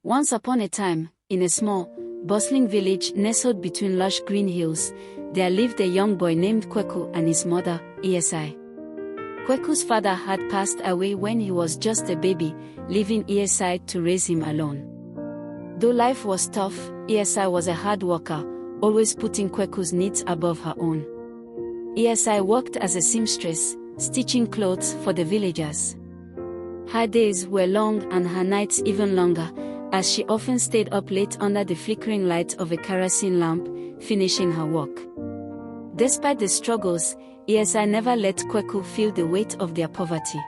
Once upon a time, in a small, bustling village nestled between lush green hills, there lived a young boy named Kweku and his mother, Esi. Kweku's father had passed away when he was just a baby, leaving Esi to raise him alone. Though life was tough, Esi was a hard worker, always putting Kweku's needs above her own. Esi worked as a seamstress, stitching clothes for the villagers. Her days were long and her nights even longer, as she often stayed up late under the flickering light of a kerosene lamp, finishing her work. Despite the struggles, Esi never let Kweku feel the weight of their poverty.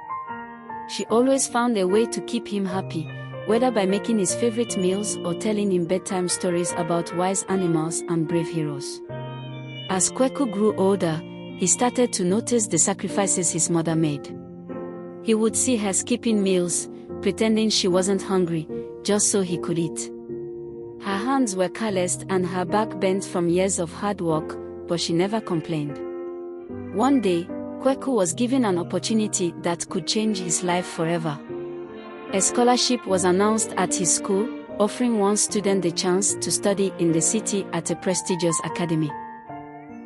She always found a way to keep him happy, whether by making his favorite meals or telling him bedtime stories about wise animals and brave heroes. As Kweku grew older, he started to notice the sacrifices his mother made. He would see her skipping meals, pretending she wasn't hungry, just so he could eat. Her hands were calloused and her back bent from years of hard work, but she never complained. One day, Kweku was given an opportunity that could change his life forever. A scholarship was announced at his school, offering one student the chance to study in the city at a prestigious academy.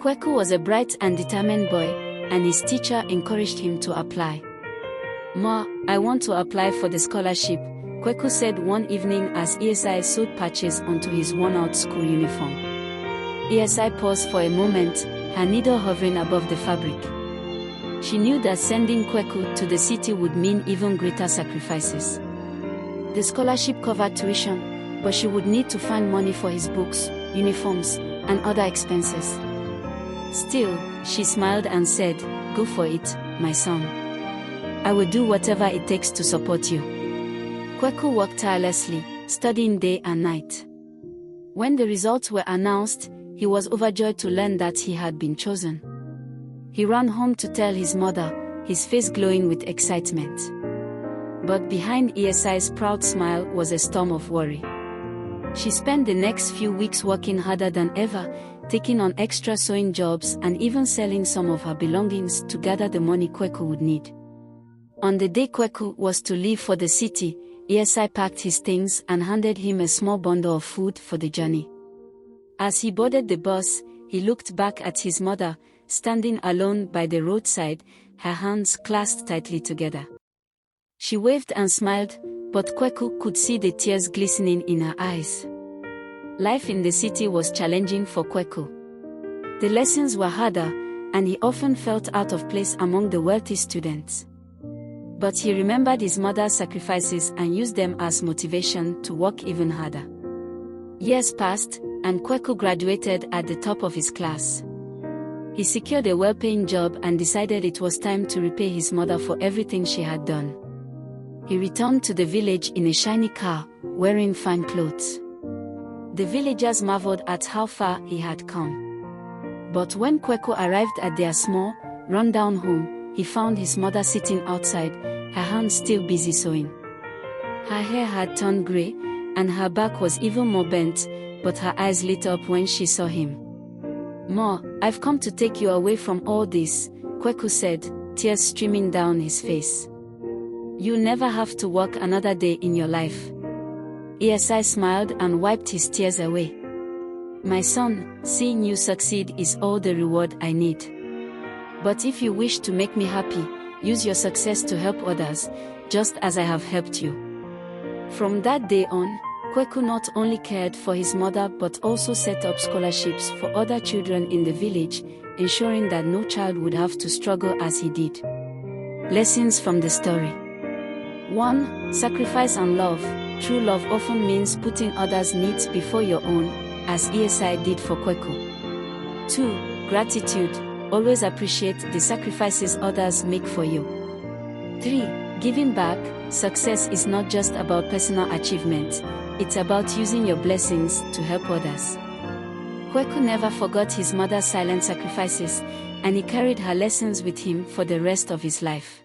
Kweku was a bright and determined boy, and his teacher encouraged him to apply. "Ma, I want to apply for the scholarship," Kweku said one evening as Esi sewed patches onto his worn-out school uniform. Esi paused for a moment, her needle hovering above the fabric. She knew that sending Kweku to the city would mean even greater sacrifices. The scholarship covered tuition, but she would need to find money for his books, uniforms, and other expenses. Still, she smiled and said, "Go for it, my son. I will do whatever it takes to support you." Kweku worked tirelessly, studying day and night. When the results were announced, he was overjoyed to learn that he had been chosen. He ran home to tell his mother, his face glowing with excitement. But behind Esi's proud smile was a storm of worry. She spent the next few weeks working harder than ever, taking on extra sewing jobs and even selling some of her belongings to gather the money Kweku would need. On the day Kweku was to leave for the city, Esi packed his things and handed him a small bundle of food for the journey. As he boarded the bus, he looked back at his mother, standing alone by the roadside, her hands clasped tightly together. She waved and smiled, but Kweku could see the tears glistening in her eyes. Life in the city was challenging for Kweku. The lessons were harder, and he often felt out of place among the wealthy students. But he remembered his mother's sacrifices and used them as motivation to work even harder. Years passed, and Kweku graduated at the top of his class. He secured a well-paying job and decided it was time to repay his mother for everything she had done. He returned to the village in a shiny car, wearing fine clothes. The villagers marveled at how far he had come. But when Kweku arrived at their small, run-down home, he found his mother sitting outside, her hands still busy sewing. Her hair had turned grey, and her back was even more bent, but her eyes lit up when she saw him. "Ma, I've come to take you away from all this," Kweku said, tears streaming down his face. "You'll never have to work another day in your life." Esi smiled and wiped his tears away. "My son, seeing you succeed is all the reward I need. But if you wish to make me happy, use your success to help others, just as I have helped you." From that day on, Kweku not only cared for his mother but also set up scholarships for other children in the village, ensuring that no child would have to struggle as he did. Lessons from the story. 1. Sacrifice and love. True love often means putting others' needs before your own, as Esi did for Kweku. 2. Gratitude. Always appreciate the sacrifices others make for you. 3. Giving back. Success is not just about personal achievement, it's about using your blessings to help others. Kweku never forgot his mother's silent sacrifices, and he carried her lessons with him for the rest of his life.